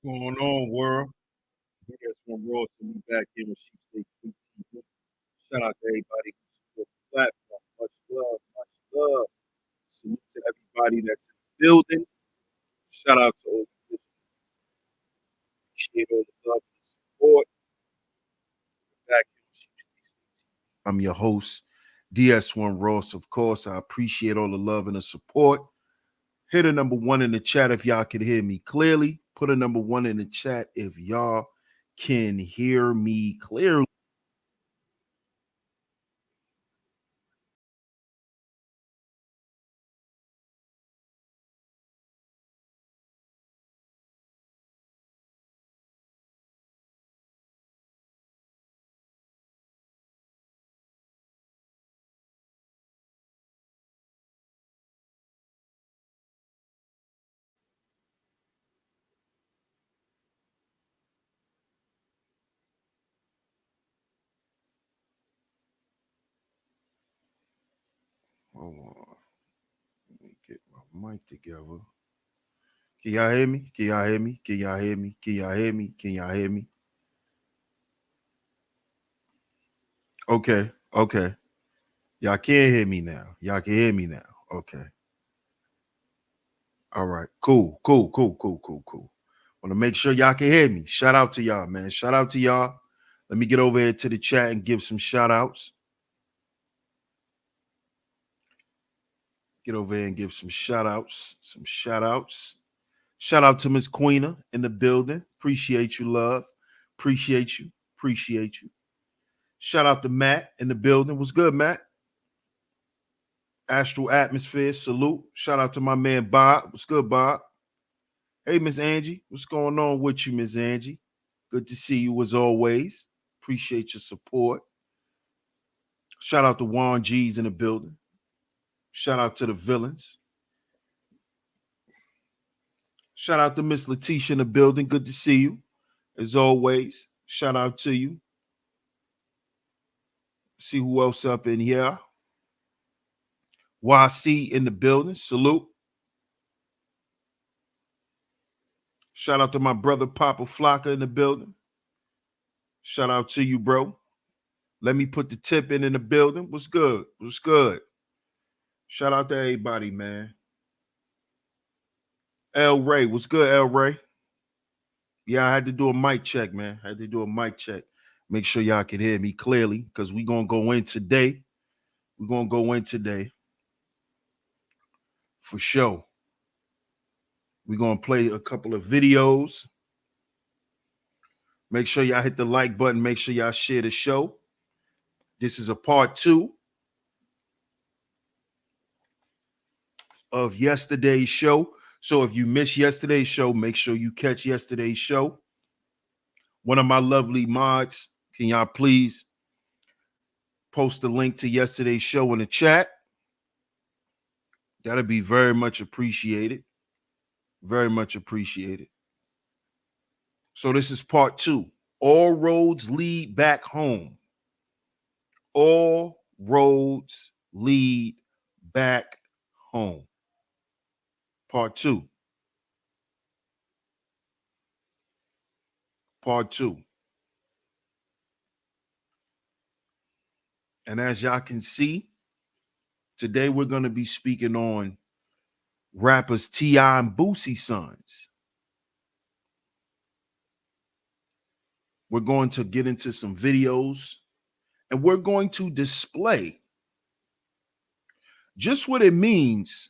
Going on, world? You guys from Raw to be back here with SheepStaysLeepTV. Shout out to everybody who support the platform. Much love, much love. Salute to everybody that's in the building. Shout out to all the appreciate all the love and support. Back here with SheepStaysLeepTV. I'm your host, DS1 Ross. Of course, I appreciate all the love and the support. Hit a number one in the chat if y'all can hear me clearly. Put a number one in the chat if y'all can hear me clearly. Hold on. Let me get my mic together. Can y'all hear me? Can y'all hear me? Can y'all hear me? Can y'all hear me? Can y'all hear me? Okay. Okay. Y'all can hear me now. Y'all can hear me now. Okay. All right. Cool. Cool. Cool. Cool. Cool. Cool. Want to make sure y'all can hear me. Shout out to y'all, man. Shout out to y'all. Let me get over here to the chat and give some shout outs. Get over here and give some shout outs. Some shout outs. Shout out to Miss Queena in the building. Appreciate you, love. Appreciate you. Appreciate you. Shout out to Matt in the building. What's good, Matt? Astral Atmosphere, salute. Shout out to my man Bob. What's good, Bob? Hey, Miss Angie. What's going on with you, Miss Angie? Good to see you as always. Appreciate your support. Shout out to Juan G's in the building. Shout out to the villains. Shout out to Miss Letitia in the building. Good to see you. As always, shout out to you. See who else up in here. YC in the building. Salute. Shout out to my brother Papa Flocka in the building. Shout out to you, bro. Let me put the tip in the building. What's good? What's good? Shout out to everybody, man. El Ray. What's good, El Ray? Yeah, I had to do a mic check, man. I had to do a mic check. Make sure y'all can hear me clearly because we're going to go in today. We're going to go in today for sure. We're going to play a couple of videos. Make sure y'all hit the like button. Make sure y'all share the show. This is a part 2 of yesterday's show. So if you missed yesterday's show, make sure you catch yesterday's show. One of my lovely mods, can y'all please post the link to yesterday's show in the chat? That'd be very much appreciated. Very much appreciated. So this is part 2. All roads lead back home. All roads lead back home. Part 2. Part 2. And as y'all can see, today we're going to be speaking on rappers T.I and Boosie sons. We're going to get into some videos and we're going to display just what it means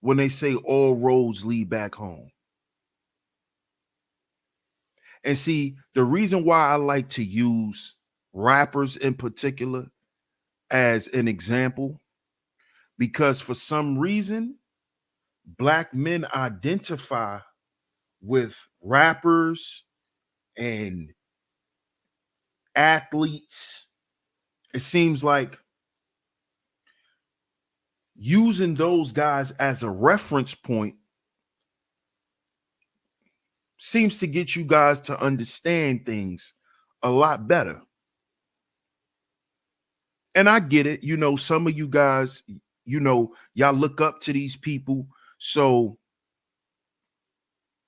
when they say all roads lead back home. And see, the reason why I like to use rappers in particular as an example, because for some reason, Black men identify with rappers and athletes. It seems like using those guys as a reference point seems to get you guys to understand things a lot better. And I get it. You know, some of you guys, you know, y'all look up to these people. So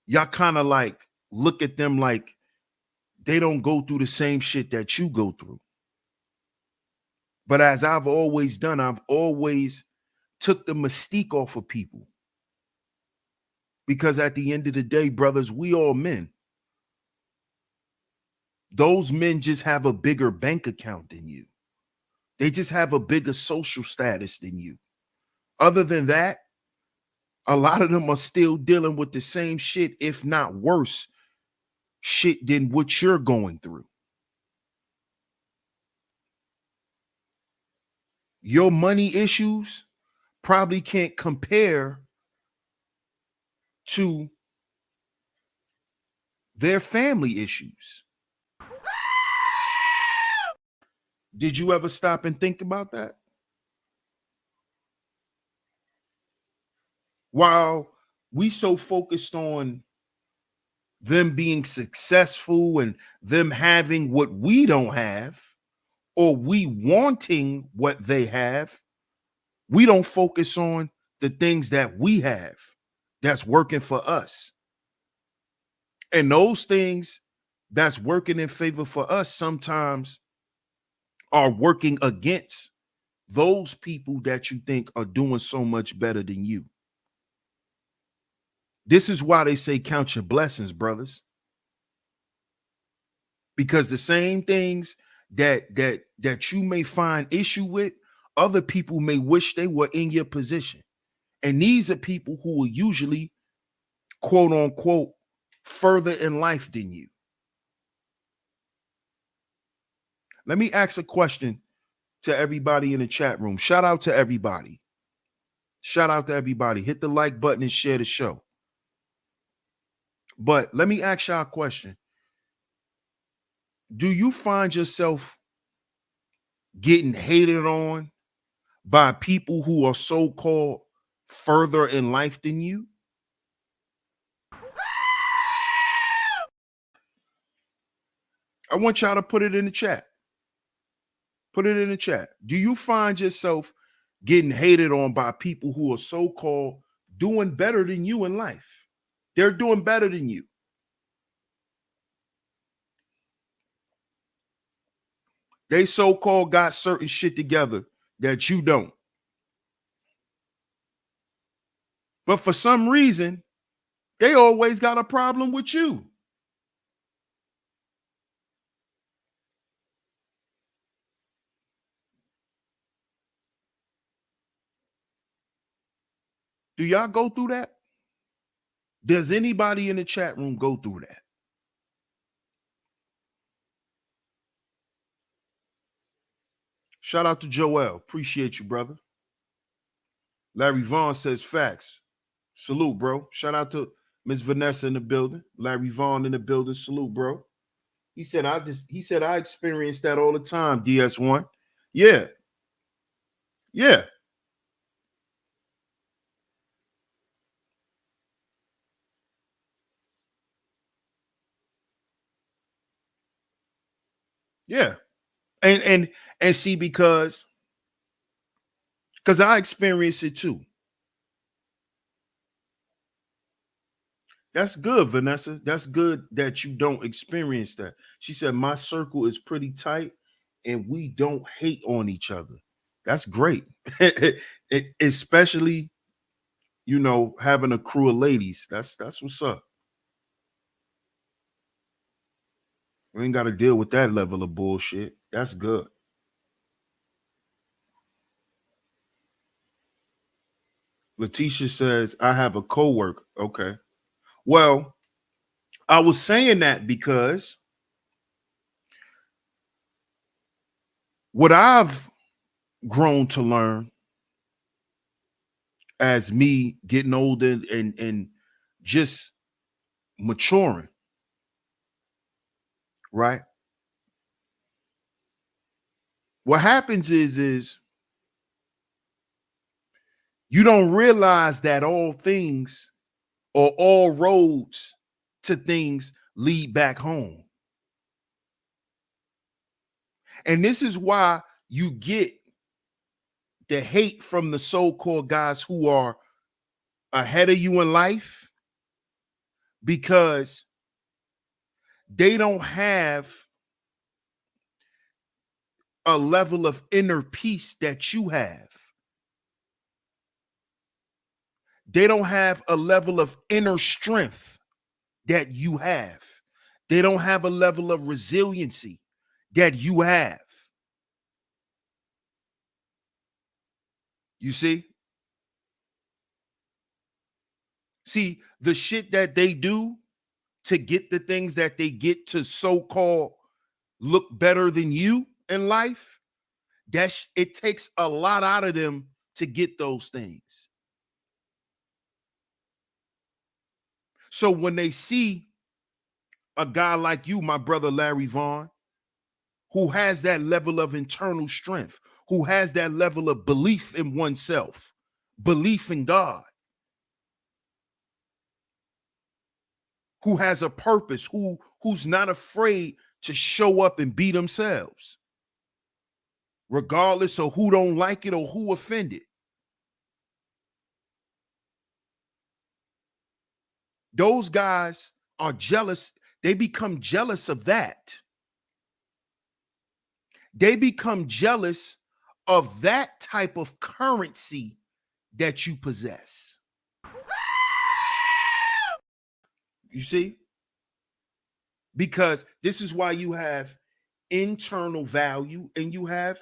Y'all kind of like look at them like they don't go through the same shit that you go through. But as I've always done, I've always took the mystique off of people. Because at the end of the day, brothers, we all men. Those men just have a bigger bank account than you. They just have a bigger social status than you. Other than that, a lot of them are still dealing with the same shit, if not worse shit than what you're going through. Your money issues probably can't compare to their family issues. Did you ever stop and think about that? While we so focused on them being successful and them having what we don't have, or we wanting what they have, we don't focus on the things that we have that's working for us. And those things that's working in favor for us sometimes are working against those people that you think are doing so much better than you. This is why they say count your blessings, brothers. Because the same things that you may find issue with, other people may wish they were in your position. And these are people who are usually, quote unquote, further in life than you. Let me ask a question to everybody in the chat room. Shout out to everybody. Shout out to everybody. Hit the like button and share the show. But let me ask y'all a question. Do you find yourself getting hated on by people who are so-called further in life than you? I want y'all to put it in the chat. Put it in the chat. Do you find yourself getting hated on by people who are so-called doing better than you in life? They're doing better than you. They so-called got certain shit together that you don't. But for some reason, they always got a problem with you. Do y'all go through that? Does anybody in the chat room go through that? Shout out to Joel. Appreciate you, brother. Larry Vaughn says facts. Salute, bro. Shout out to Miss Vanessa in the building. Larry Vaughn in the building. Salute, bro. He said I experience that all the time, DS1. Yeah. Yeah. Yeah. And see, because I experience it too. That's good, Vanessa. That's good that you don't experience that. She said, my circle is pretty tight and we don't hate on each other. That's great. Especially, you know, having a crew of ladies. That's what's up. We ain't got to deal with that level of bullshit. That's good. Letitia says, I have a coworker. Okay. Well, I was saying that because what I've grown to learn as me getting older and just maturing, right? What happens is you don't realize that all things or all roads to things lead back home. And this is why you get the hate from the so-called guys who are ahead of you in life, because they don't have a level of inner peace that you have. They don't have a level of inner strength that you have. They don't have a level of resiliency that you have. You see? See, the shit that they do to get the things that they get to so-called look better than you in life, it takes a lot out of them to get those things. So when they see a guy like you, my brother Larry Vaughn, who has that level of internal strength, who has that level of belief in oneself, belief in God, who has a purpose, who's not afraid to show up and be themselves, regardless of who don't like it or who offended. Those guys are jealous. They become jealous of that. They become jealous of that type of currency that you possess. You see? Because this is why you have internal value and you have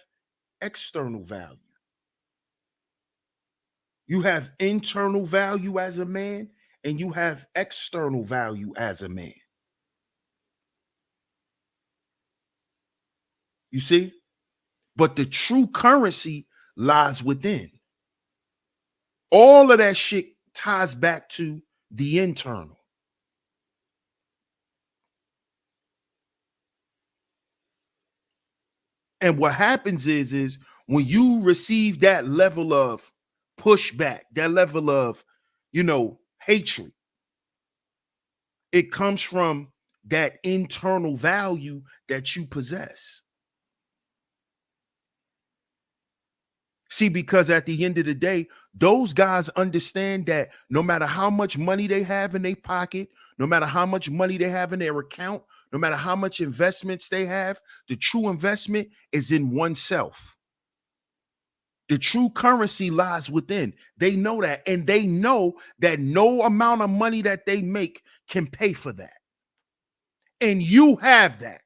external value. You have internal value as a man and you have external value as a man. You see? But the true currency lies within. All of that shit ties back to the internal. And what happens is when you receive that level of pushback, that level of, hatred, it comes from that internal value that you possess. See, because at the end of the day, those guys understand that no matter how much money they have in their pocket, no matter how much money they have in their account, no matter how much investments they have, the true investment is in oneself. The true currency lies within. They know that, and they know that no amount of money that they make can pay for that. And you have that.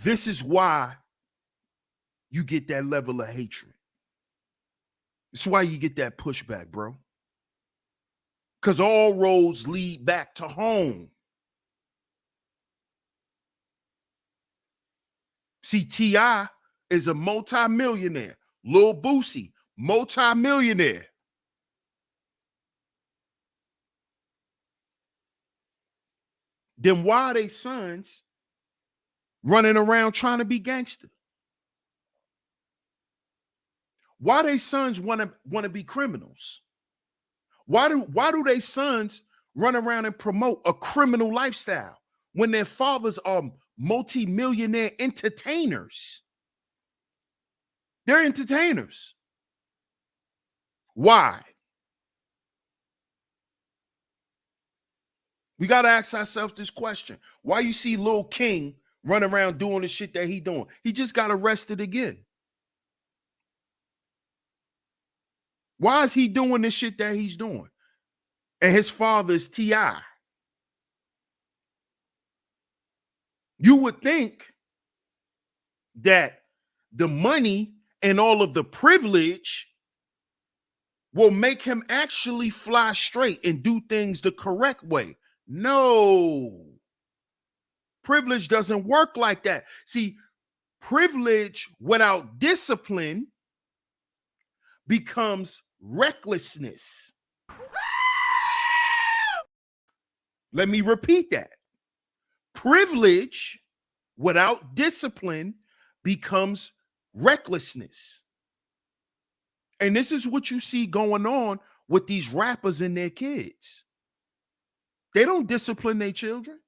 This is why you get that level of hatred. It's why you get that pushback, bro. Because all roads lead back to home. See, T.I is a multi-millionaire. Lil Boosie, multi-millionaire. Then why are they sons running around trying to be gangster? Why they sons want to be criminals? Why do they sons run around and promote a criminal lifestyle when their fathers are multi-millionaire entertainers? They're entertainers. Why? We got to ask ourselves this question. Why you see Lil King run around doing the shit that he doing? He just got arrested again. Why is he doing the shit that he's doing? And his father is T.I. You would think that the money and all of the privilege will make him actually fly straight and do things the correct way. No. Privilege doesn't work like that. See, privilege without discipline becomes recklessness. Let me repeat that. Privilege without discipline becomes recklessness. And this is what you see going on with these rappers and their kids. They don't discipline their children.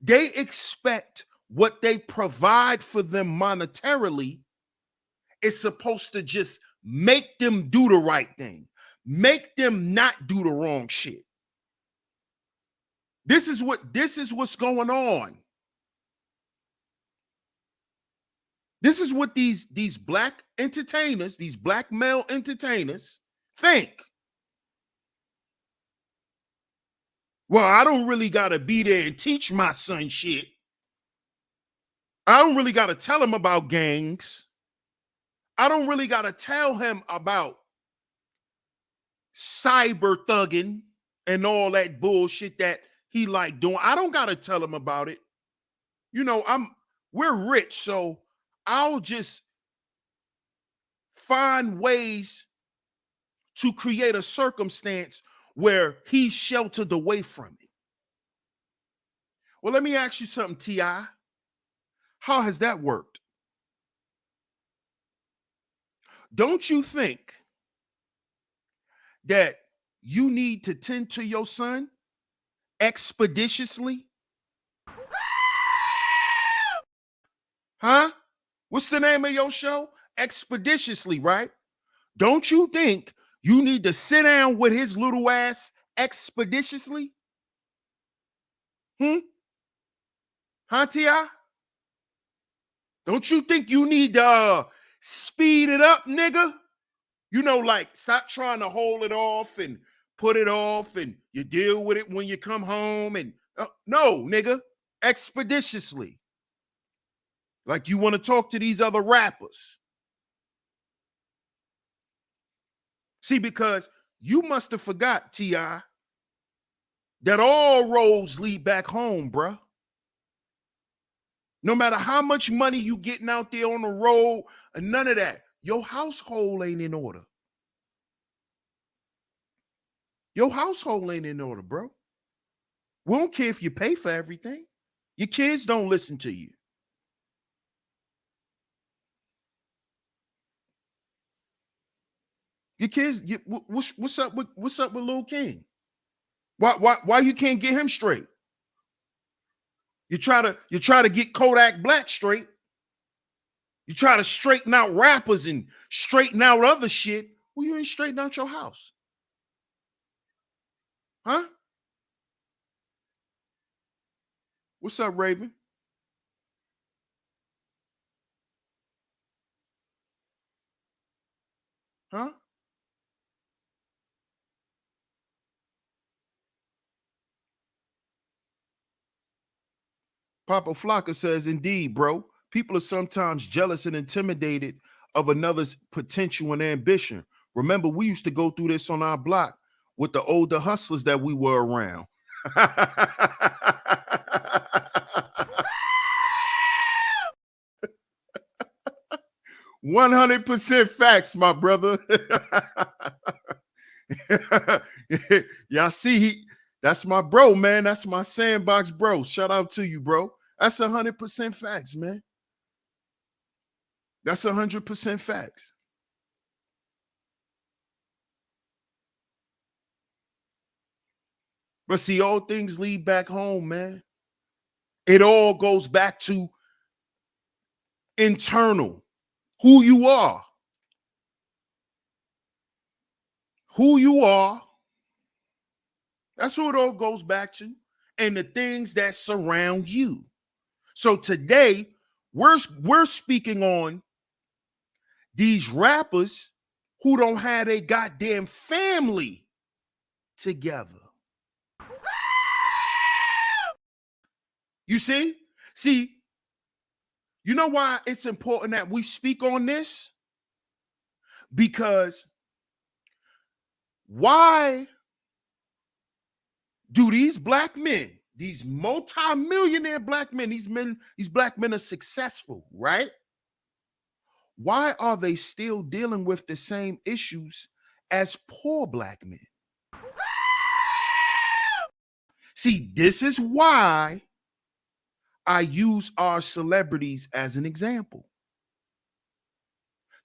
They expect what they provide for them monetarily is supposed to just make them do the right thing, make them not do the wrong shit. This is what's going on. This is what these black entertainers, these black male entertainers think. Well, I don't really got to be there and teach my son shit. I don't really got to tell him about gangs. I don't really got to tell him about cyber thugging and all that bullshit that he like doing. I don't got to tell him about it. You know, we're rich, so I'll just find ways to create a circumstance where he's sheltered away from it. Well, let me ask you something, T.I. How has that worked? Don't you think that you need to tend to your son expeditiously? Huh? What's the name of your show? Expeditiously, right? Don't you think you need to sit down with his little ass expeditiously? Huh, T.I.? Don't you think you need to speed it up, nigga? You know, like, stop trying to hold it off and put it off and you deal with it when you come home. And no, nigga, expeditiously. Like you want to talk to these other rappers. See, because you must have forgot, T.I., that all roads lead back home, bruh. No matter how much money you getting out there on the road, and none of that, your household ain't in order. Your household ain't in order, bro. We don't care if you pay for everything. Your kids don't listen to you. Your kids, what's up with Lil King? Why you can't get him straight? You try to get Kodak Black straight. You try to straighten out rappers and straighten out other shit. Well, you ain't straighten out your house. Huh? What's up, Raven? Huh? Papa Flocka says, indeed, bro. People are sometimes jealous and intimidated of another's potential and ambition. Remember, we used to go through this on our block with the older hustlers that we were around. 100% facts, my brother. Y'all see, that's my bro, man. That's my sandbox bro. Shout out to you, bro. That's 100% facts, man. That's 100% facts. But see, all things lead back home, man. It all goes back to internal, who you are. Who you are. That's who it all goes back to. And the things that surround you. So today, we're speaking on these rappers who don't have a goddamn family together. You see? See, you know why it's important that we speak on this? Because why do these black men, these multi-millionaire black men, these black men are successful, right? Why are they still dealing with the same issues as poor black men? See, this is why I use our celebrities as an example.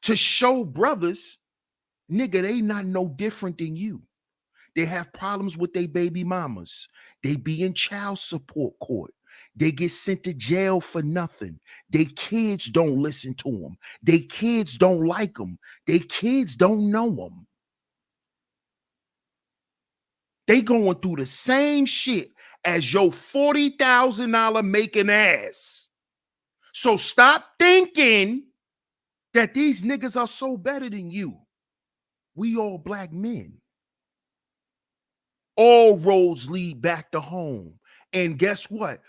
To show brothers, nigga, they not no different than you. They have problems with their baby mamas. They be in child support court. They get sent to jail for nothing. They kids don't listen to them. They kids don't like them. They kids don't know them. They going through the same shit as your $40,000 making ass. So stop thinking that these niggas are so better than you. We all black men. All roads lead back to home. And guess what?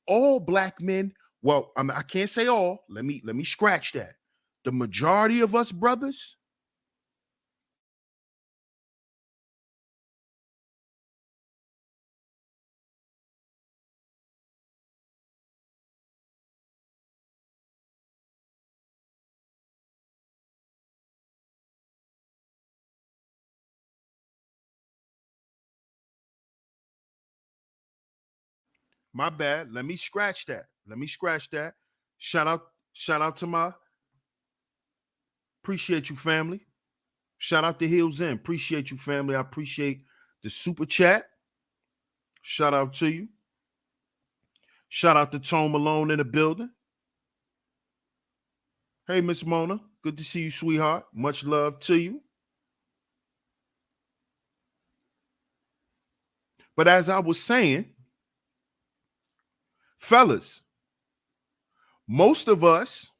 All black men, well, I can't say all. Let me scratch that. The majority of us brothers, my bad. Let me scratch that. Shout out to my appreciate you, family. Shout out to Hills In. Appreciate you, family. I appreciate the super chat. Shout out to you. Shout out to Tone Malone in the building. Hey, Miss Mona. Good to see you, sweetheart. Much love to you. But as I was saying, fellas, most of us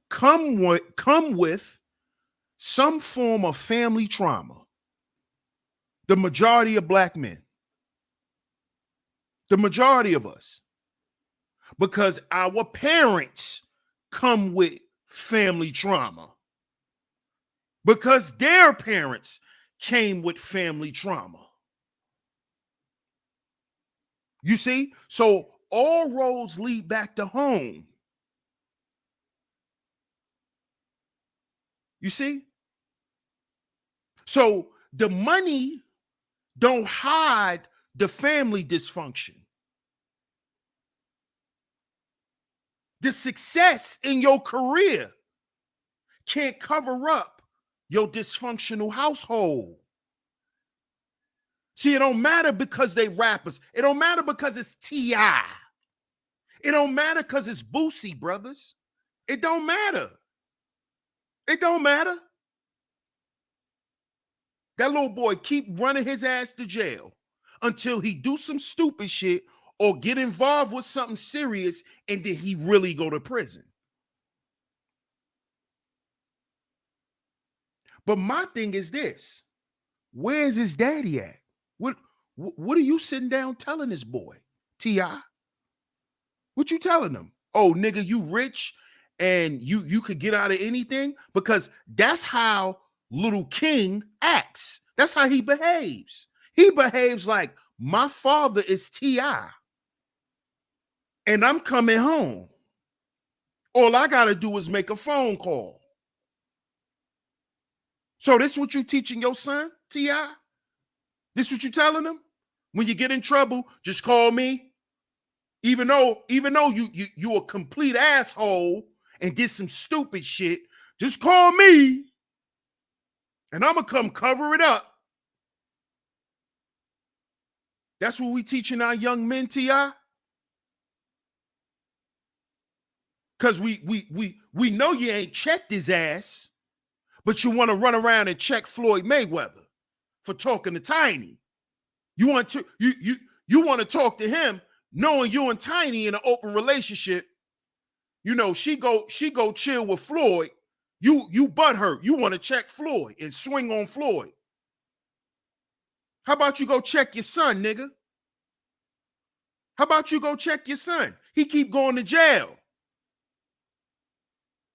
come with some form of family trauma. The majority of black men. The majority of us. Because our parents come with family trauma. Because their parents came with family trauma. You see? So all roads lead back to home. You see? So the money don't hide the family dysfunction. The success in your career can't cover up your dysfunctional household. See, it don't matter because they rappers. It don't matter because it's T.I. It don't matter because it's Boosie, brothers. It don't matter. It don't matter. That little boy keep running his ass to jail until he do some stupid shit or get involved with something serious, and then he really go to prison. But my thing is this: where's his daddy at? What are you sitting down telling this boy, T.I? What you telling him? Oh, nigga, you rich and you could get out of anything? Because that's how Little King acts. That's how he behaves. He behaves like, my father is T.I. and I'm coming home. All I got to do is make a phone call. So this what you teaching your son, T.I? This what you telling him? When you get in trouble, just call me. Even though you a complete asshole and did some stupid shit, just call me and I'm gonna come cover it up. That's what we teaching our young men, T.I. Because we know you ain't checked his ass, but you want to run around and check Floyd Mayweather for talking to Tiny. You want to talk to him knowing you and Tiny in an open relationship. You know, she go chill with Floyd. You butthurt. You want to check Floyd and swing on Floyd. How about you go check your son, nigga? How about you go check your son? He keep going to jail.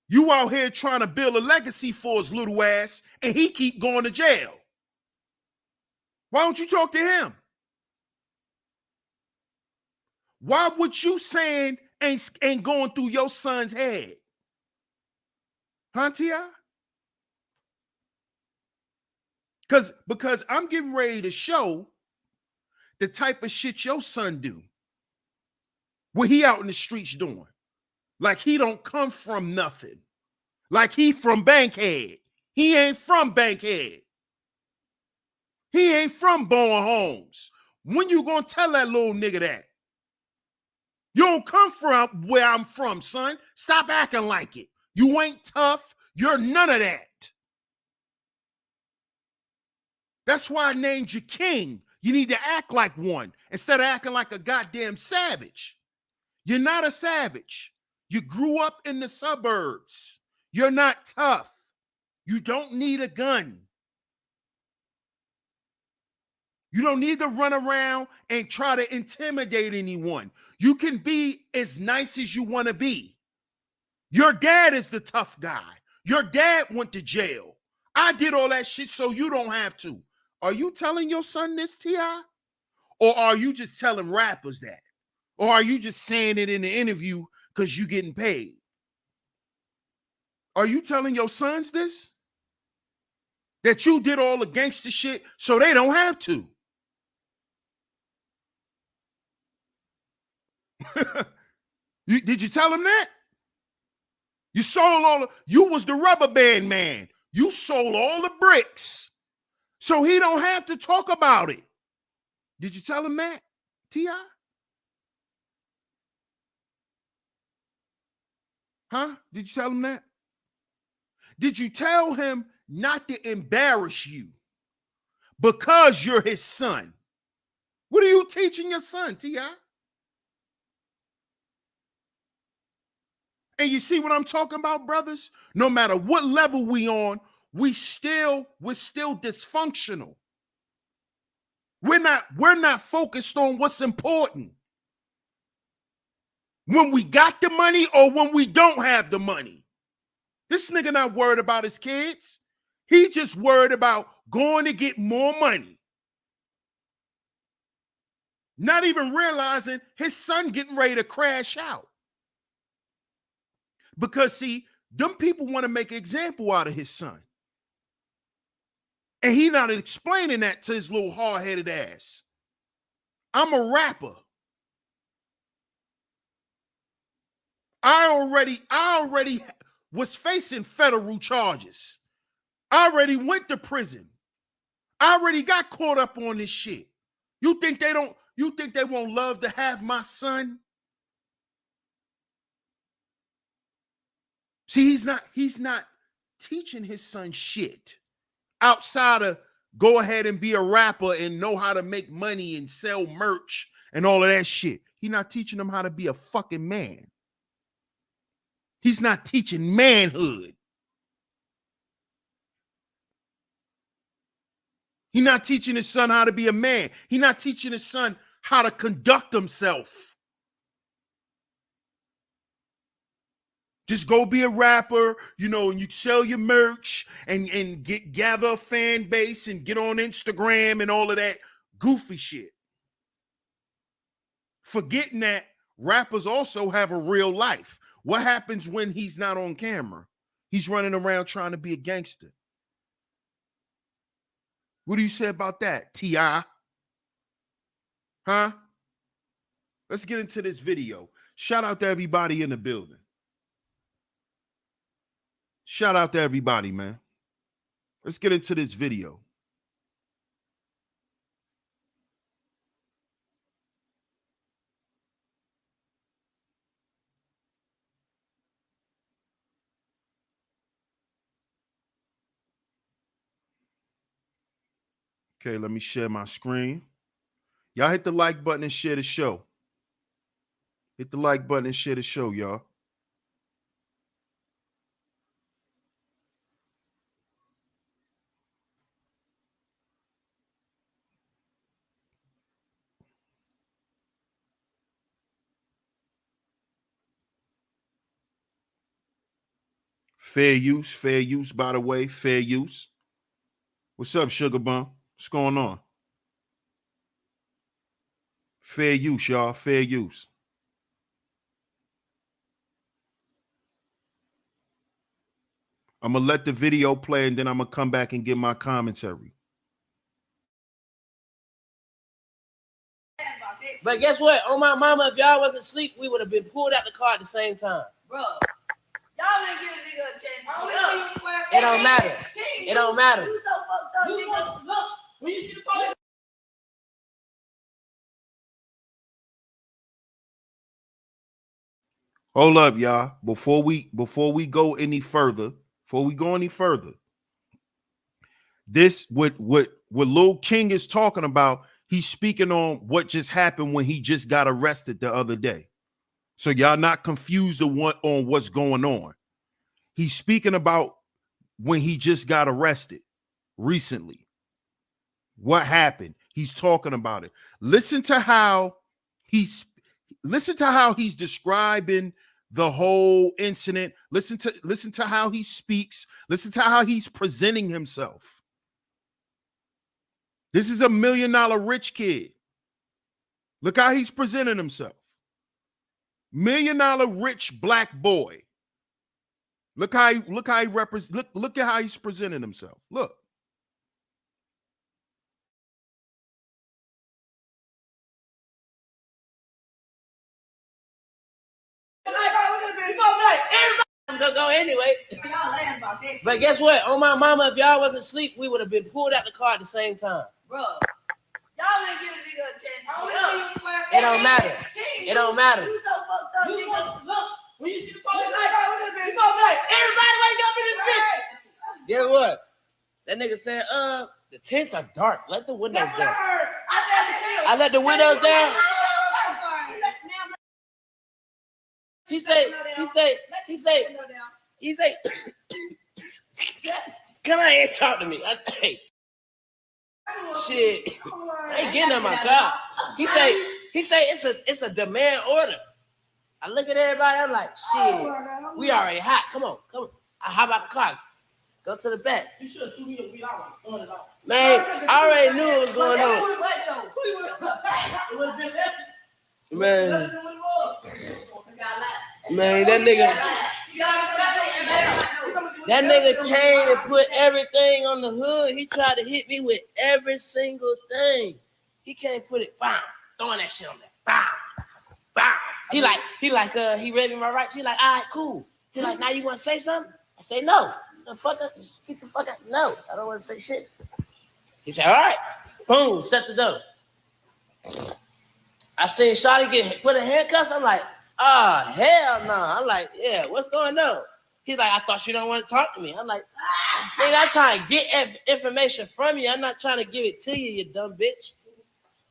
You out here trying to build a legacy for his little ass, and he keep going to jail. Why don't you talk to him? Why what you saying ain't going through your son's head? Huh, T.I? Because I'm getting ready to show the type of shit your son do. What he out in the streets doing. Like he don't come from nothing. Like he from Bankhead. He ain't from Bankhead. He ain't from Bowen Homes. When you gonna tell that little nigga that? You don't come from where I'm from, son. Stop acting like it. You ain't tough. You're none of that. That's why I named you King. You need to act like one instead of acting like a goddamn savage. You're not a savage. You grew up in the suburbs. You're not tough. You don't need a gun. You don't need to run around and try to intimidate anyone. You can be as nice as you want to be. Your dad is the tough guy. Your dad went to jail. I did all that shit so you don't have to. Are you telling your son this, T.I? Or are you just telling rappers that? Or are you just saying it in the interview because you're getting paid? Are you telling your sons this? That you did all the gangster shit so they don't have to? Did you tell him that? You sold you was the rubber band man. You sold all the bricks so he don't have to talk about it. Did you tell him that, T.I? Huh? Did you tell him that? Did you tell him not to embarrass you because you're his son? What are you teaching your son, T.I? And you see what I'm talking about, brothers? No matter what level we on, we're still dysfunctional. We're not focused on what's important. When we got the money or when we don't have the money. This nigga not worried about his kids. He just worried about going to get more money. Not even realizing his son getting ready to crash out. Because, see, them people want to make an example out of his son. And he not explaining that to his little hard-headed ass. I'm a rapper. I already was facing federal charges. I already went to prison. I already got caught up on this shit. You think they won't love to have my son? See, he's not teaching his son shit outside of go ahead and be a rapper and know how to make money and sell merch and all of that shit. He's not teaching him how to be a fucking man. He's not teaching manhood. He's not teaching his son how to be a man. He's not teaching his son how to conduct himself. Just go be a rapper, and you sell your merch and gather a fan base and get on Instagram and all of that goofy shit. Forgetting that rappers also have a real life. What happens when he's not on camera? He's running around trying to be a gangster. What do you say about that, T.I? Huh? Let's get into this video. Shout out to everybody in the building. Shout out to everybody, man. Let's get into this video. Okay, let me share my screen. Y'all hit the like button and share the show. Hit the like button and share the show, y'all. Fair use, by the way, fair use. What's up, Sugar Bum? What's going on? Fair use, y'all, fair use. I'm going to let the video play and then I'm going to come back and give my commentary. But guess what? On my mama, if y'all wasn't asleep, we would have been pulled out the car at the same time. Bro, y'all didn't give a nigga a chance. It don't matter. It don't matter. You so fucked up. You must look. When you see the police. Hold up, y'all. Before we go any further, this what Lil King is talking about. He's speaking on what just happened when he just got arrested the other day. So y'all not confused on what's going on. He's speaking about when he just got arrested recently. What happened? He's talking about it. Listen to how he's describing the whole incident. Listen to how he speaks. Listen to how he's presenting himself. This is $1 million rich kid. Look how he's presenting himself. $1 million rich black boy. Look at how he's presenting himself. Look. Gonna go anyway. But guess what? On my mama, if y'all wasn't asleep, we would have been pulled out the car at the same time. Bro, y'all ain't giving a nigga a chance. It don't matter. It don't matter. You so fucked up. You look, when you see the police, you gonna be like, everybody wake up in this bitch. Guess what? That nigga said, the tents are dark. Let the windows down. I let the windows down. He say, come on here and talk to me. Hey, shit, I ain't getting in my car. He say it's a demand order. I look at everybody, I'm like, shit, we already hot. Come on. I hop out the car. Go to the back. You should have threw me a beat out. Man, I already knew what was going on. Man, that nigga came and put everything on the hood. He tried to hit me with every single thing. He can't put it, bam, throwing that shit on there, bam, bam. He read me my rights. He like, all right, cool. He like, now you want to say something? I say, no. The fuck up, get the fuck out. No, I don't want to say shit. He said, all right, boom, shut the door. I seen Shawty put a handcuffs. I'm like, oh, hell no. I'm like, yeah, what's going on? He's like, I thought you don't want to talk to me. I'm like, nigga, I'm trying to get information from you. I'm not trying to give it to you, you dumb bitch.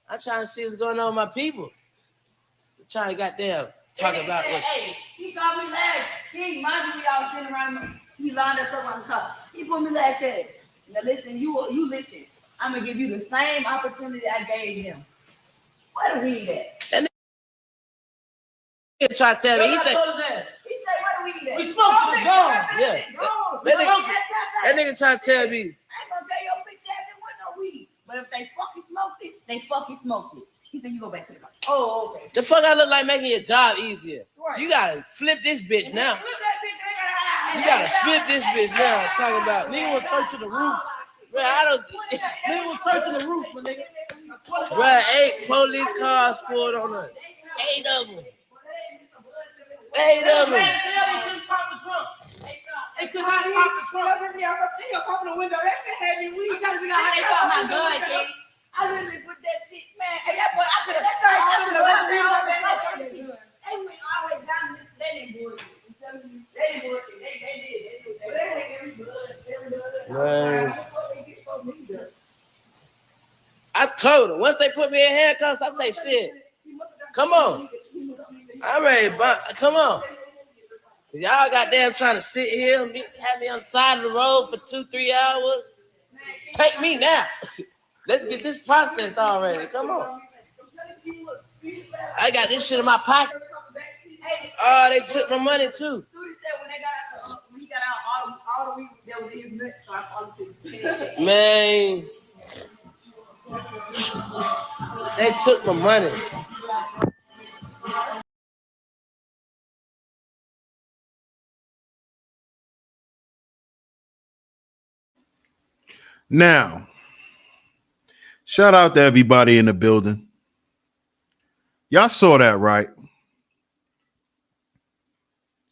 I'm trying to see what's going on with my people. I'm trying to goddamn talk about what. Hey, he called me last. He reminded me I was sitting around. He lined us up on the car. He put me last said, now listen, you listen. I'm going to give you the same opportunity I gave him. Where the weed at? That nigga tried to tell me. He said, where the weed at? We smoked it. Gone. Yeah. That nigga tried to tell me. I ain't going to tell your bitch ass it wasn't no weed. But if they fucking smoked it, they fucking smoked it. He said, you go back to the car. Oh, okay. The fuck I look like making your job easier. Right. You got to flip this bitch now. You got to flip this bitch now. Talking about, nigga was searching the roof. Bro, nigga was searching the roof, my nigga. Bro, 8 police cars pulled on us. 8 of them. 8 of them. They couldn't pop the trunk. They pop the window. That shit had me weak. I'm trying to figure out how they got my gun, King. I literally put that shit, man. And that boy, I could have that thing. They went all the way down. They didn't do it. They did. Man. I told him once they put me in handcuffs, I say shit. Come on. I'm ready, come on. Y'all goddamn trying to sit here, have me on the side of the road for 2-3 hours. Take me now. Let's get this processed already. Come on. I got this shit in my pocket. Oh, they took my money too. Man, they took my money. Now, shout out to everybody in the building. Y'all saw that, right?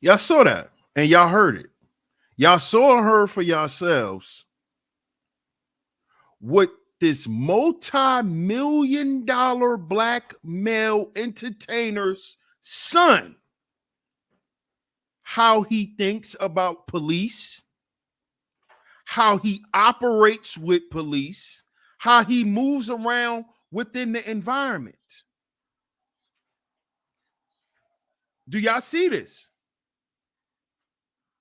Y'all saw that and y'all heard it. Y'all saw and heard for yourselves what this multi-million-dollar black male entertainer's son, how he thinks about police, how he operates with police, how he moves around within the environment. Do y'all see this?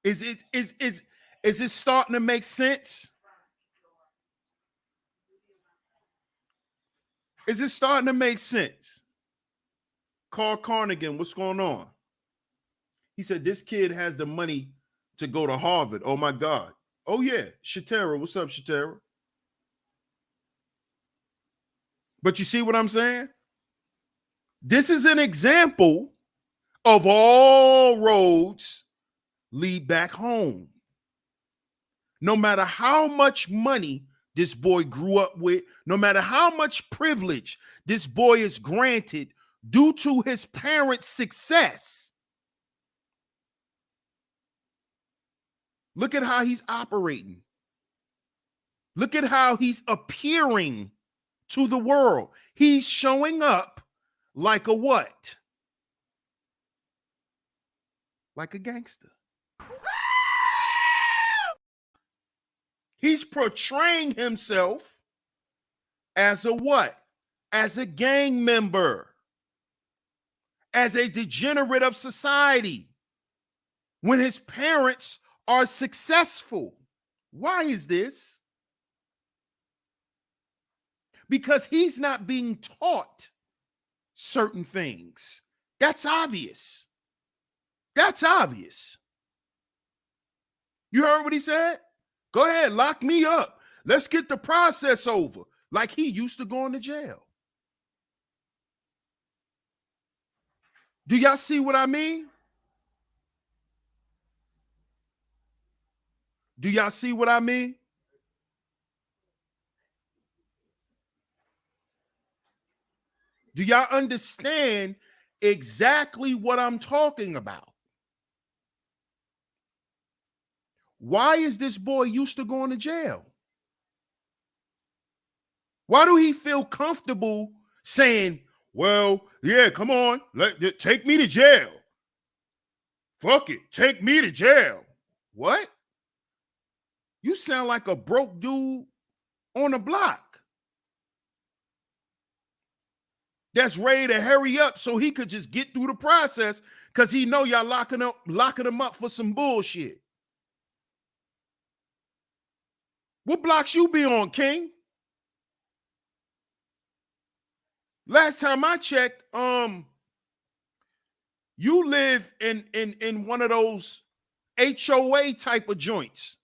Is it starting to make sense? Is it starting to make sense? Carl Carnegie, what's going on? He said this kid has the money to go to Harvard. Oh my God. Oh yeah, Shatera. What's up, Shatera? But you see what I'm saying? This is an example of all roads lead back home. No matter how much money this boy grew up with, no matter how much privilege this boy is granted due to his parents' success, look at how he's operating. Look at how he's appearing to the world. He's showing up like a what? Like a gangster. He's portraying himself as a what? As a gang member, as a degenerate of society, when his parents are successful. Why is this? Because he's not being taught certain things. That's obvious. That's obvious. You heard what he said? Go ahead, lock me up. Let's get the process over. Like he used to going to jail. Do y'all see what I mean? Do y'all see what I mean? Do y'all understand exactly what I'm talking about? Why is this boy used to going to jail? Why do he feel comfortable saying, well, yeah, come on, take me to jail. Fuck it, take me to jail. What? You sound like a broke dude on the block that's ready to hurry up so he could just get through the process because he know y'all locking him up for some bullshit. What blocks you be on, King? Last time I checked, you live in one of those HOA type of joints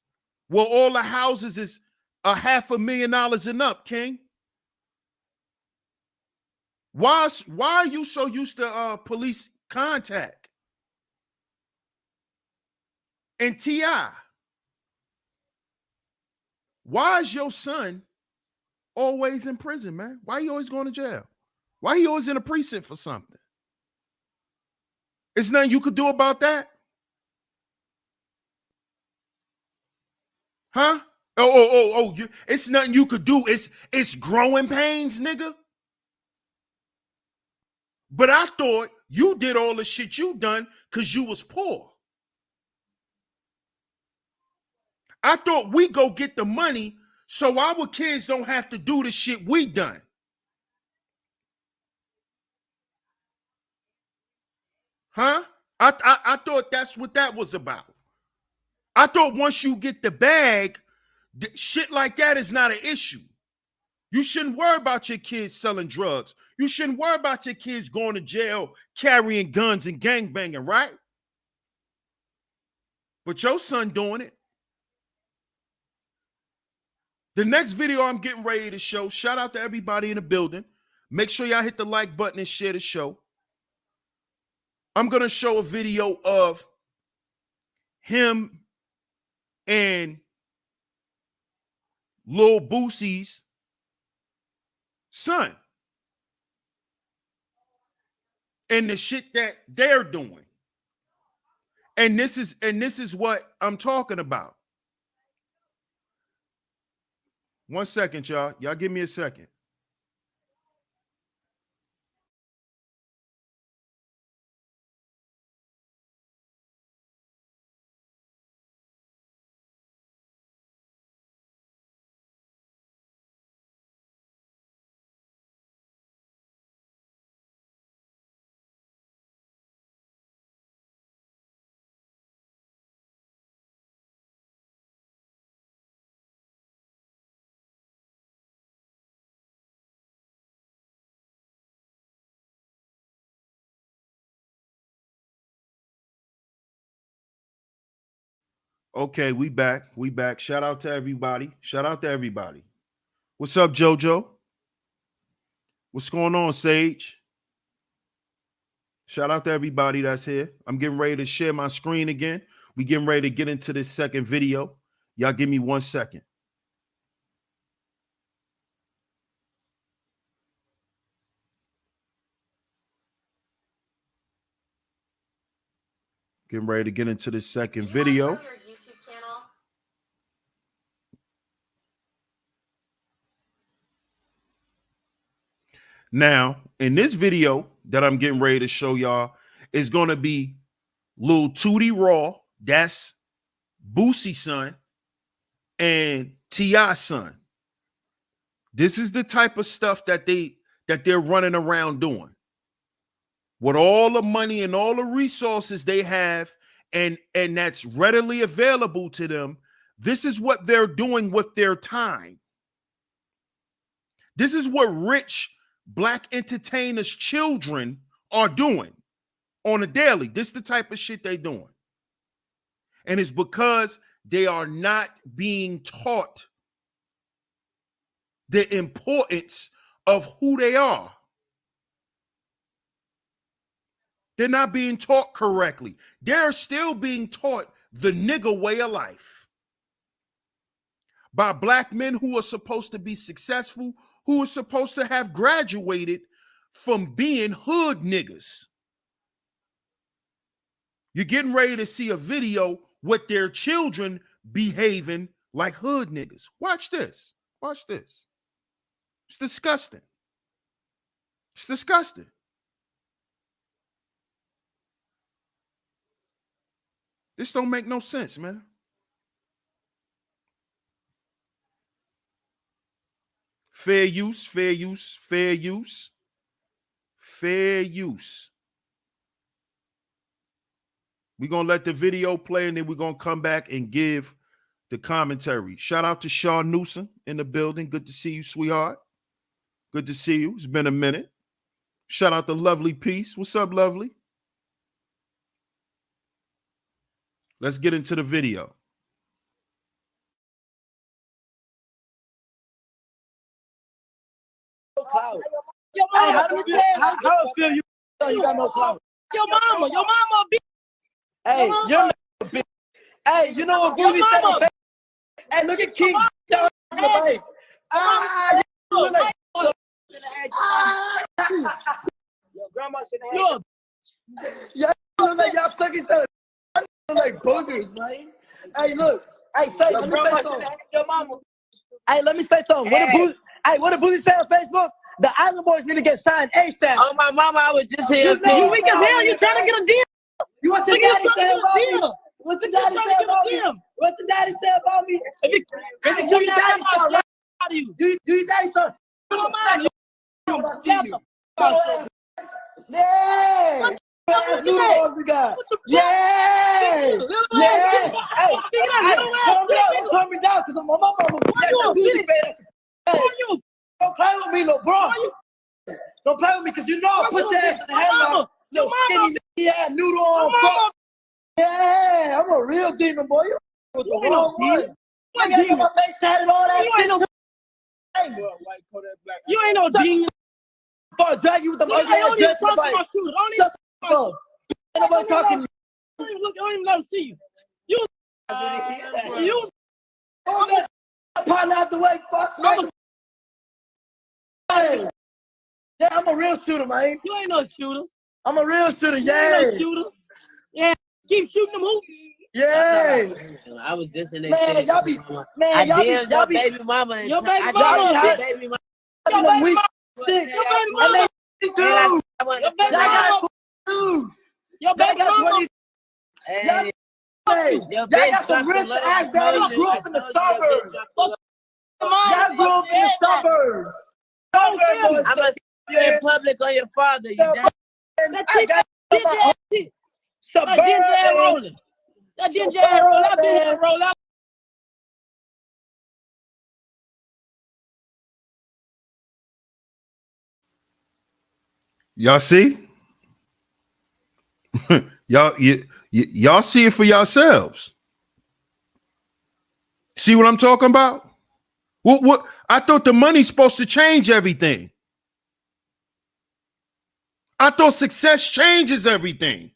where all the houses is $500,000 and up, King. Why are you so used to police contact? And T.I, why is your son always in prison, man? Why you always going to jail? Why he always in a precinct for something? Is nothing you could do about that? Huh? It's nothing you could do. It's growing pains, nigga. But I thought you did all the shit you done because you was poor. I thought we go get the money so our kids don't have to do the shit we done. Huh? I thought that's what that was about. I thought once you get the bag, shit like that is not an issue. You shouldn't worry about your kids selling drugs. You shouldn't worry about your kids going to jail, carrying guns and gangbanging, right? But your son doing it. The next video I'm getting ready to show, shout out to everybody in the building. Make sure y'all hit the like button and share the show. I'm going to show a video of him and Lil Boosie's son and the shit that they're doing. And this is what I'm talking about. 1 second, y'all. Y'all give me a second. Okay, we back. We back. Shout out to everybody. Shout out to everybody. What's up, JoJo? What's going on, Sage? Shout out to everybody that's here. I'm getting ready to share my screen again. We getting ready to get into this second video. Y'all give me 1 second. Getting ready to get into this second video. Your YouTube channel? Now, in this video that I'm getting ready to show y'all is going to be Lil Tootie Raw, that's Boosie son, and T.I son. This is the type of stuff that they're running around doing. With all the money and all the resources they have, and that's readily available to them, this is what they're doing with their time. This is what rich Black entertainers' children are doing on a daily. This is the type of shit they're doing. And it's because they are not being taught the importance of who they are. They're not being taught correctly. They're still being taught the nigga way of life by Black men who are supposed to be successful, who are supposed to have graduated from being hood niggas. You're getting ready to see a video with their children behaving like hood niggas. Watch this. Watch this. It's disgusting. It's disgusting. This don't make no sense, man. Fair use, fair use, fair use, fair use. We're going to let the video play and then we're going to come back and give the commentary. Shout out to Sean Newsom in the building. Good to see you, sweetheart. Good to see you. It's been a minute. Shout out to Lovely Peace. What's up, Lovely? Let's get into the video. Cloud. Hey, how do you feel? How it feel you got no clout? Your mama a bitch. Hey, you're not a bitch. Hey, you know what Boosie said on Facebook? Hey, look at King down in the bike. You look like Your grandma should have. y'all look like y'all suck each other. Look like boogers, man. Hey, look. Hey, say, let me say something. Your mama. Hey, let me say something. What did Boosie say on Facebook? The Island Boys need to get signed ASAP. Oh, my mama, I was just here. You weak as hell. You trying to get a deal? You want your daddy say about me? What's your daddy say about me? What's your daddy say about me? Hey, do your daddy son, right? Do your daddy son? Yeah! That's noodles we got. Yeah! Yeah! Hey, calm me down, because my mama will get that music bed. Don't play with me, little bro. Don't play with me, because you know I put your ass in the headlock. Little skinny, yeah, noodle on, bro. Yeah, I'm a real demon, boy. You with the wrong one. I gotta get my face tatted, all that. You ain't no demon. Before I drag you with the ugly ass dress in the bike. Shut the fuck up. Ain't nobody talking to you. I don't even let him see you. You. Hold that partner out the way, fuck. Hey. Yeah, I'm a real shooter, man. You ain't no shooter. I'm a real shooter, You yeah. ain't no shooter. Yeah, keep shooting them hoops. Yeah. I was just in there. Man, y'all be, y'all be, baby mama. Your baby mama. Baby mama. Your baby mama. Sticks. Your baby mama. And they 22. Y'all got 22. Your baby mama. Y'all got some rich ass daddies grew up in the suburbs. Y'all grew up in the suburbs. I'm gonna see you in public on your father. You done? I got That ginger ass rolling. That ginger ass rolling. That bitch roll out. Y'all see? y'all see it for yourselves. See what I'm talking about? What? I thought the money's supposed to change everything. I thought success changes everything.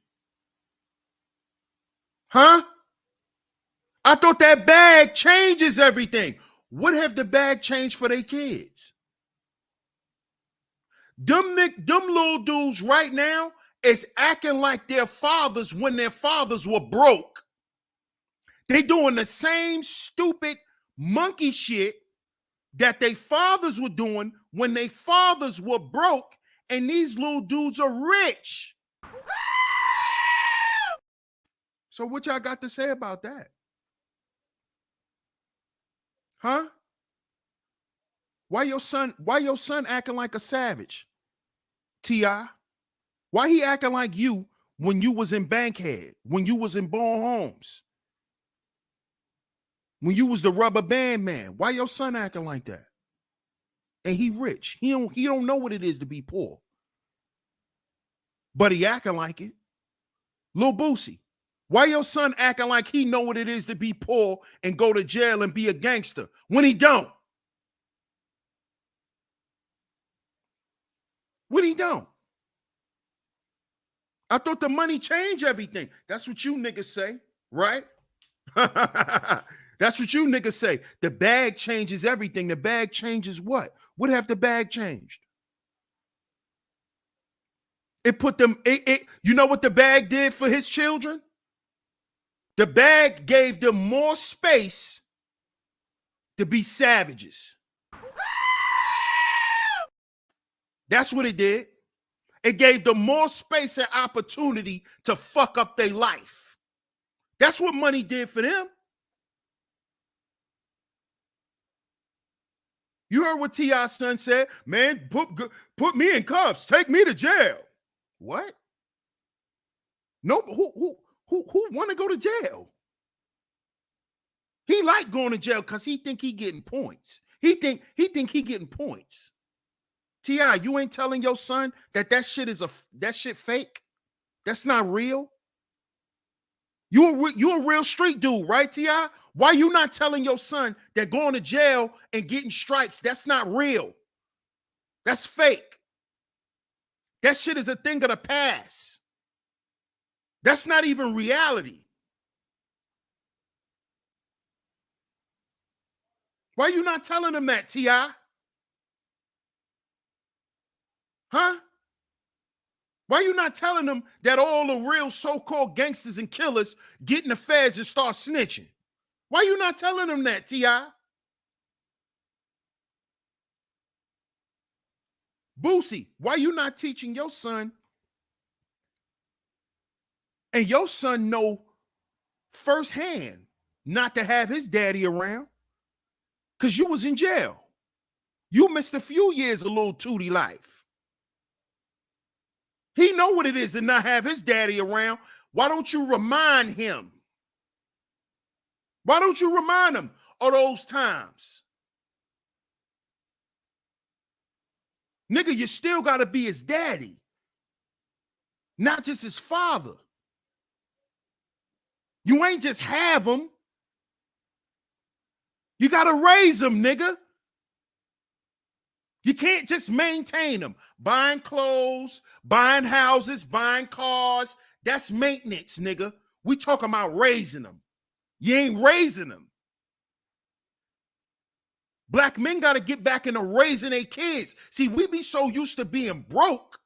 Huh? I thought that bag changes everything. What have the bag changed for their kids? Them little dudes right now is acting like their fathers when their fathers were broke. They doing the same stupid monkey shit that their fathers were doing when their fathers were broke, and these little dudes are rich. So what y'all got to say about that? Huh? Why your son acting like a savage? T.I. Why he acting like you when you was in Bankhead, when you was in Born Homes, when you was the rubber band man? Why your son acting like that? And he rich. He don't know what it is to be poor. But he acting like it. Lil Boosie, why your son acting like he know what it is to be poor and go to jail and be a gangster when he don't? When he don't? I thought the money changed everything. That's what you niggas say, right? That's what you niggas say. The bag changes everything. The bag changes what? What have the bag changed? It put them, you know what the bag did for his children? The bag gave them more space to be savages. That's what it did. It gave them more space and opportunity to fuck up their life. That's what money did for them. You heard what T.I.'s son said, man, put me in cuffs, take me to jail. What? No, who want to go to jail? He like going to jail because he think he getting points. He think he getting points. T.I., you ain't telling your son that shit fake? That's not real? You a real street dude, right, T.I.? Why you not telling your son that going to jail and getting stripes, that's not real? That's fake. That shit is a thing of the past. That's not even reality. Why you not telling him that, T.I.? Huh? Why you not telling them that all the real so-called gangsters and killers get in the feds and start snitching? Why you not telling them that, T.I.? Boosie, why you not teaching your son? And your son know firsthand not to have his daddy around because you was in jail. You missed a few years of little Tootie life. He know what it is to not have his daddy around. Why don't you remind him? Why don't you remind him of those times? Nigga, you still got to be his daddy, not just his father. You ain't just have him. You got to raise him, nigga. You can't just maintain them. Buying clothes, buying houses, buying cars. That's maintenance, nigga. We talking about raising them. You ain't raising them. Black men got to get back into raising their kids. See, we be so used to being broke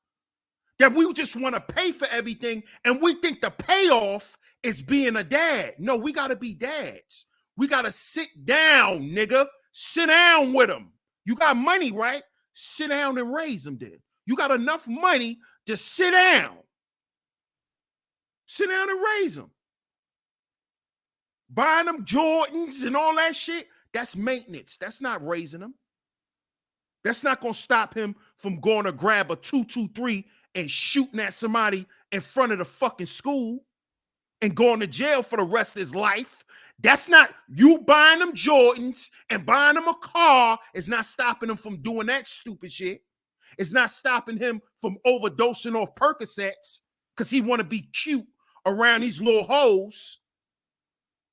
that we just want to pay for everything, and we think the payoff is being a dad. No, we got to be dads. We got to sit down, nigga. Sit down with them. You got money, right? Sit down and raise them then. You got enough money to sit down. Sit down and raise them. Buying them Jordans and all that shit, that's maintenance. That's not raising them. That's not going to stop him from going to grab a 223 and shooting at somebody in front of the fucking school and going to jail for the rest of his life. That's not, you buying them Jordans and buying them a car is not stopping him from doing that stupid shit. It's not stopping him from overdosing off Percocets because he want to be cute around these little hoes.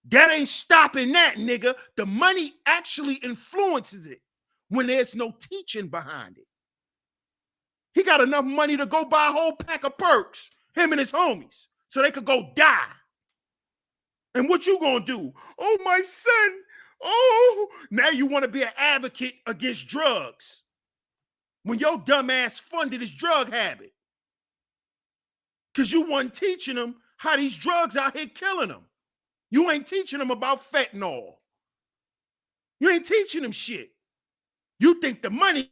That ain't stopping that, nigga. The money actually influences it when there's no teaching behind it. He got enough money to go buy a whole pack of perks, him and his homies, so they could go die. And what you gonna do? Oh, my son. Oh, now you want to be an advocate against drugs when your dumb ass funded his drug habit. Because you wasn't teaching him how these drugs out here killing him. You ain't teaching him about fentanyl. You ain't teaching him shit. You think the money.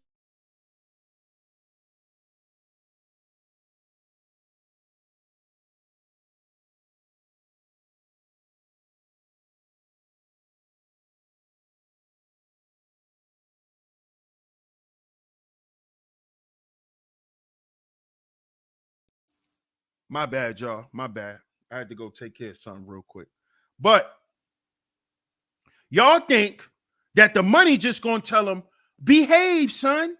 My bad, y'all. My bad. I had to go take care of something real quick. But y'all think that the money just gonna tell them, behave, son.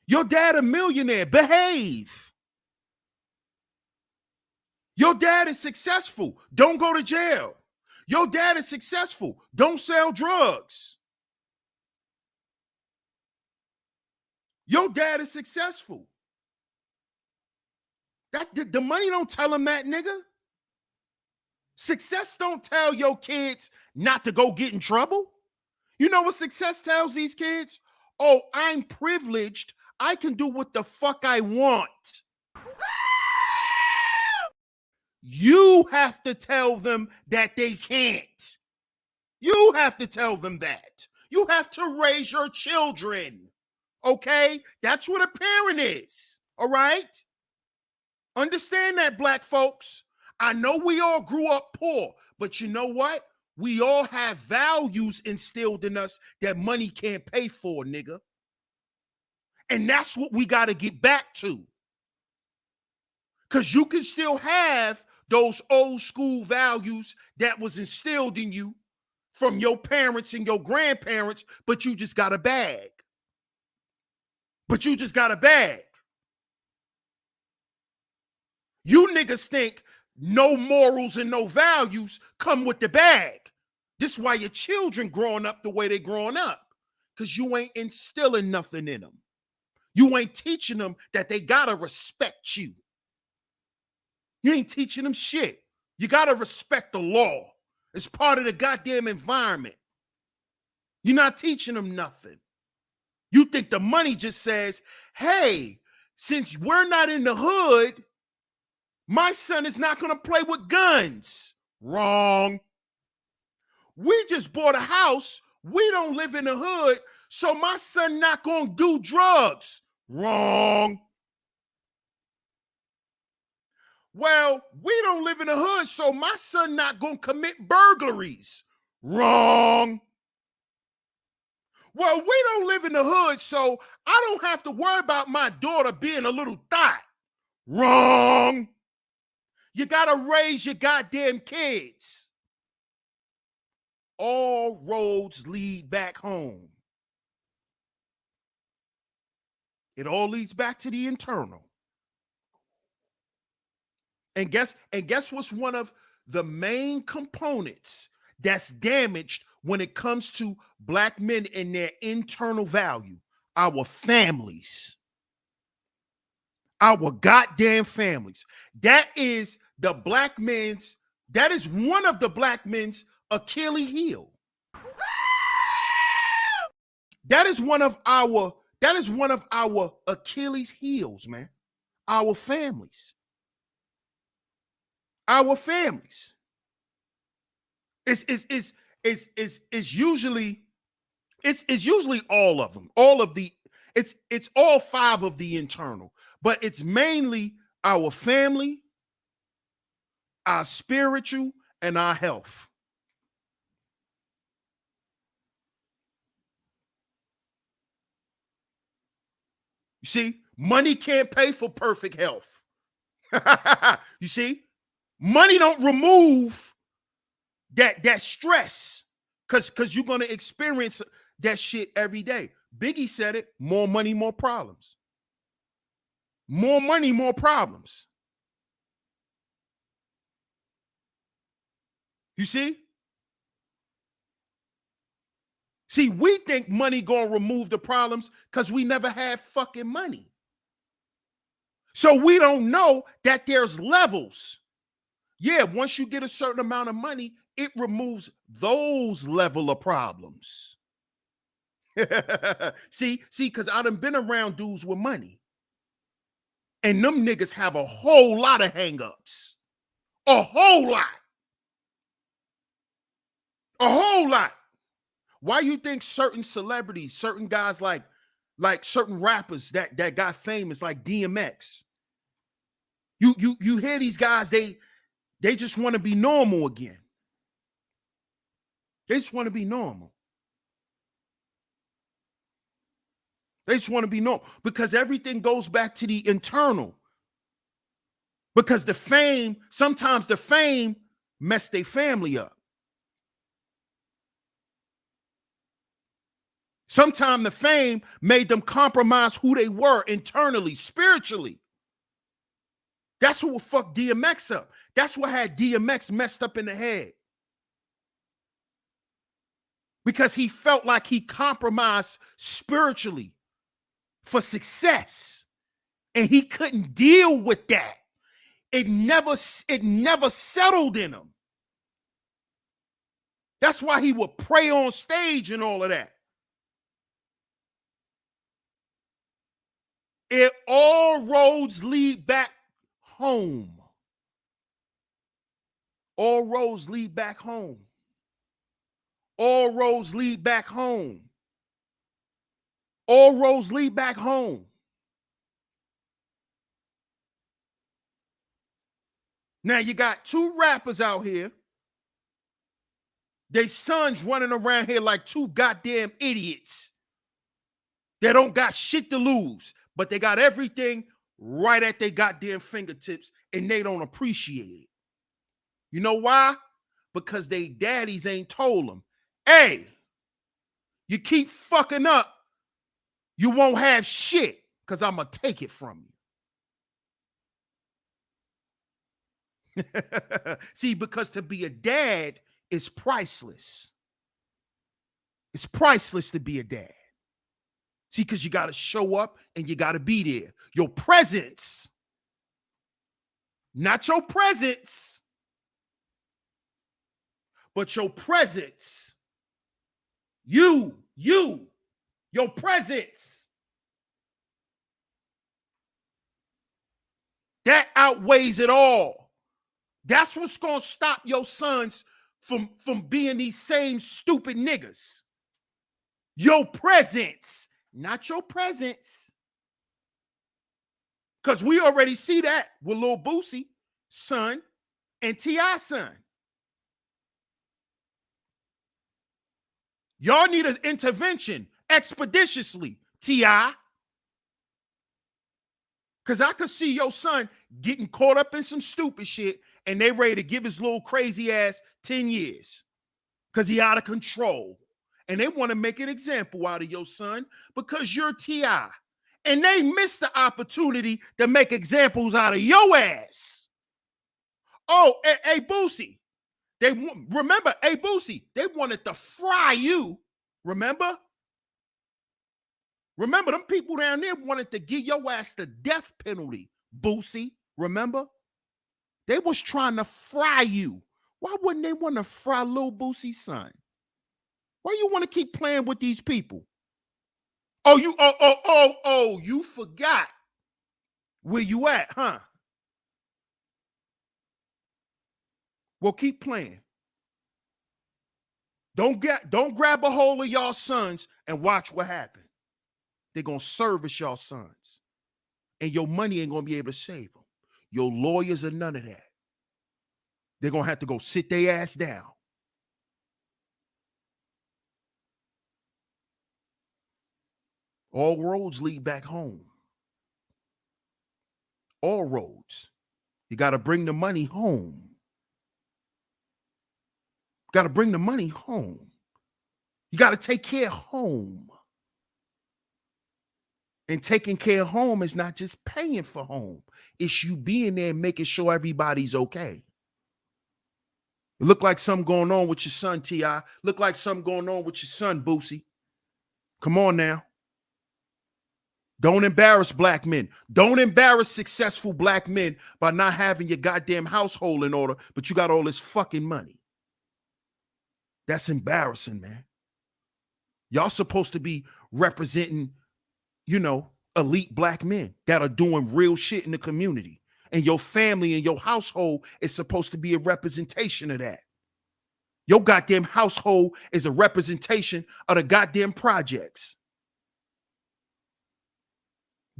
Your dad a millionaire. Behave. Your dad is successful. Don't go to jail. Your dad is successful. Don't sell drugs. Your dad is successful. The money don't tell him that, nigga. Success don't tell your kids not to go get in trouble. You know what success tells these kids? Oh, I'm privileged. I can do what the fuck I want. You have to tell them that they can't. You have to tell them that. You have to raise your children. Okay? That's what a parent is. All right? Understand that, black folks. I know we all grew up poor, but you know what? We all have values instilled in us that money can't pay for, nigga. And that's what we got to get back to. Because you can still have those old school values that was instilled in you from your parents and your grandparents, but you just got a bag. But you just got a bag. You niggas think no morals and no values come with the bag. This is why your children growing up the way they growing up. Because you ain't instilling nothing in them. You ain't teaching them that they gotta respect you. You ain't teaching them shit. You gotta respect the law. It's part of the goddamn environment. You're not teaching them nothing. You think the money just says, hey, since we're not in the hood, my son is not going to play with guns. Wrong. We just bought a house. We don't live in the hood, so my son not going to do drugs. Wrong. Well, we don't live in the hood, so my son not going to commit burglaries. Wrong. Well, we don't live in the hood, so I don't have to worry about my daughter being a little thot. Wrong. You got to raise your goddamn kids. All roads lead back home. It all leads back to the internal. And guess what's one of the main components that's damaged when it comes to black men and their internal value? Our families. Our goddamn families. That is one of the black men's Achilles heel. That is one of our Achilles heels, man. Our families. Our families. It's usually all of them. It's all five of the internal, but it's mainly our family, our spiritual, and our health. You see, money can't pay for perfect health. You see, money don't remove that stress because you're going to experience that shit every day. Biggie said it, more money, more problems. More money, more problems. You see? See, we think money gonna remove the problems because we never had fucking money. So we don't know that there's levels. Yeah, once you get a certain amount of money, it removes those level of problems. see, because I done been around dudes with money. And them niggas have a whole lot of hangups. A whole lot. A whole lot. Why you think certain celebrities, certain guys like certain rappers that got famous, like DMX, you hear these guys, they just want to be normal again. They just want to be normal. They just want to be normal because everything goes back to the internal. Because the fame, sometimes the fame messed their family up. Sometimes the fame made them compromise who they were internally, spiritually. That's what fucked DMX up. That's what had DMX messed up in the head. Because he felt like he compromised spiritually for success. And he couldn't deal with that. It never settled in him. That's why he would pray on stage and all of that. All roads lead back home. All roads lead back home. All roads lead back home. All roads lead back home. Now you got two rappers out here. They sons running around here like two goddamn idiots. They don't got shit to lose, but they got everything right at their goddamn fingertips and they don't appreciate it. You know why? Because they daddies ain't told them, hey, you keep fucking up, you won't have shit because I'm going to take it from you. See, because to be a dad is priceless. It's priceless to be a dad. See, because you got to show up and you got to be there. Your presence, not your presence, but your presence. Your presence. That outweighs it all. That's what's going to stop your sons from being these same stupid niggas. Your presence, not your presence. Because we already see that with Lil Boosie, son, and T.I, son. Y'all need an intervention expeditiously, T.I. Because I could see your son getting caught up in some stupid shit and they ready to give his little crazy ass 10 years because he out of control. And they want to make an example out of your son because you're T.I. And they missed the opportunity to make examples out of your ass. Oh, hey, Boosie. Boosie, they wanted to fry you. Remember? Remember, them people down there wanted to give your ass the death penalty, Boosie. Remember? They was trying to fry you. Why wouldn't they want to fry Lil Boosie's son? Why you want to keep playing with these people? You forgot where you at, huh? Well, keep playing. Don't grab a hold of y'all sons and watch what happens. They're going to service y'all sons. And your money ain't going to be able to save them. Your lawyers are none of that. They're going to have to go sit their ass down. All roads lead back home. All roads. You got to bring the money home. Got to bring the money home. You got to take care of home. And taking care of home is not just paying for home. It's you being there and making sure everybody's okay. It look like something going on with your son, T.I. Look like something going on with your son, Boosie. Come on now. Don't embarrass black men. Don't embarrass successful black men by not having your goddamn household in order, but you got all this fucking money. That's embarrassing, man. Y'all supposed to be representing, elite black men that are doing real shit in the community. And your family and your household is supposed to be a representation of that. Your goddamn household is a representation of the goddamn projects.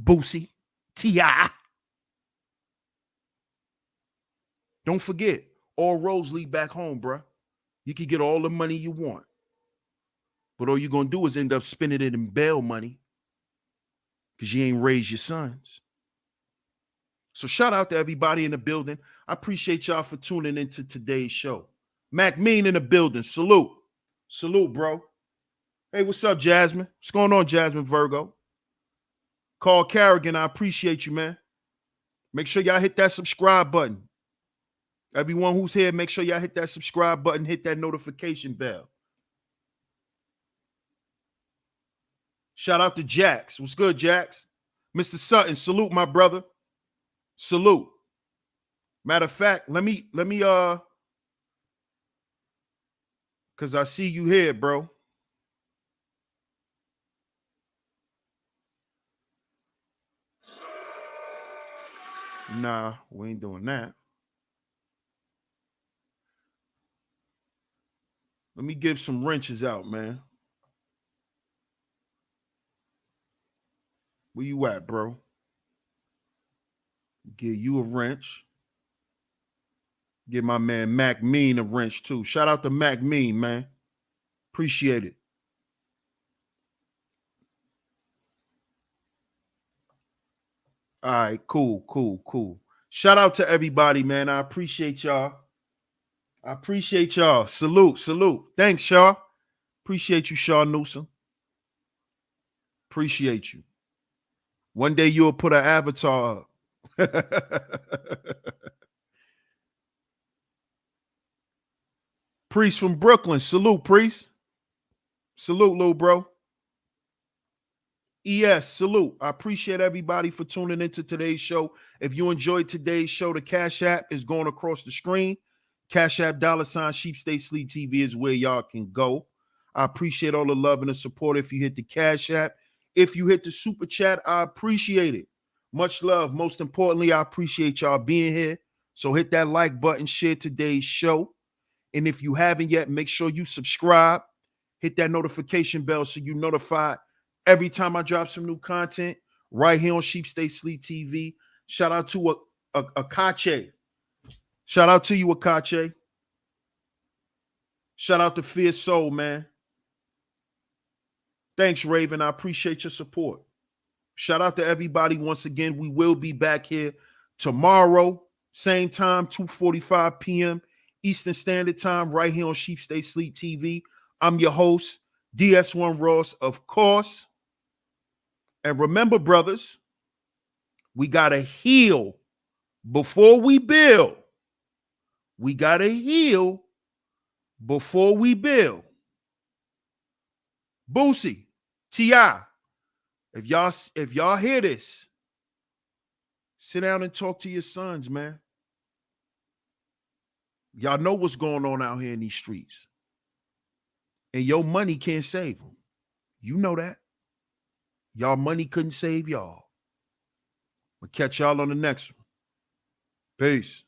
Boosie, T.I. Don't forget, all roads lead back home, bruh. You can get all the money you want. But all you're going to do is end up spending it in bail money because you ain't raised your sons. So shout out to everybody in the building. I appreciate y'all for tuning into today's show. Mac Mean in the building. Salute. Salute, bro. Hey, what's up, Jasmine? What's going on, Jasmine Virgo? Carl Carrigan, I appreciate you, man. Make sure y'all hit that subscribe button. Everyone who's here, make sure y'all hit that subscribe button, hit that notification bell. Shout out to Jax. What's good, Jax? Mr. Sutton, salute, my brother. Salute. Matter of fact, let me, because I see you here, bro. Nah, we ain't doing that. Let me give some wrenches out, man. Where you at, bro? Give you a wrench. Give my man Mac Mean a wrench, too. Shout out to Mac Mean, man. Appreciate it. All right, cool. Shout out to everybody, man. I appreciate y'all. Salute. Thanks, Shaw. Appreciate you, Shaw Newsom. Appreciate you. One day you'll put an avatar up. Priest from Brooklyn. Salute, Priest. Salute, little bro. ES, salute. I appreciate everybody for tuning into today's show. If you enjoyed today's show, the Cash App is going across the screen. Cash App $SheepStaySleepTV is where y'all can go. I appreciate all the love and the support if you hit the Cash App. If you hit the Super Chat, I appreciate it. Much love. Most importantly, I appreciate y'all being here. So hit that like button, share today's show. And if you haven't yet, make sure you subscribe. Hit that notification bell so you're notified every time I drop some new content right here on Sheep Stay Sleep TV. Shout out to Akache. Shout out to you, Akache. Shout out to Fierce Soul, man. Thanks, Raven. I appreciate your support. Shout out to everybody once again. We will be back here tomorrow, same time, 2:45 p.m. Eastern Standard Time, right here on Sheep Stay Sleep TV. I'm your host, DS1 Ross, of course. And remember, brothers, we got to heal before we build. We got to heal before we build. Boosie, T.I, if y'all hear this, sit down and talk to your sons, man. Y'all know what's going on out here in these streets. And your money can't save them. You know that. Y'all money couldn't save y'all. We'll catch y'all on the next one. Peace.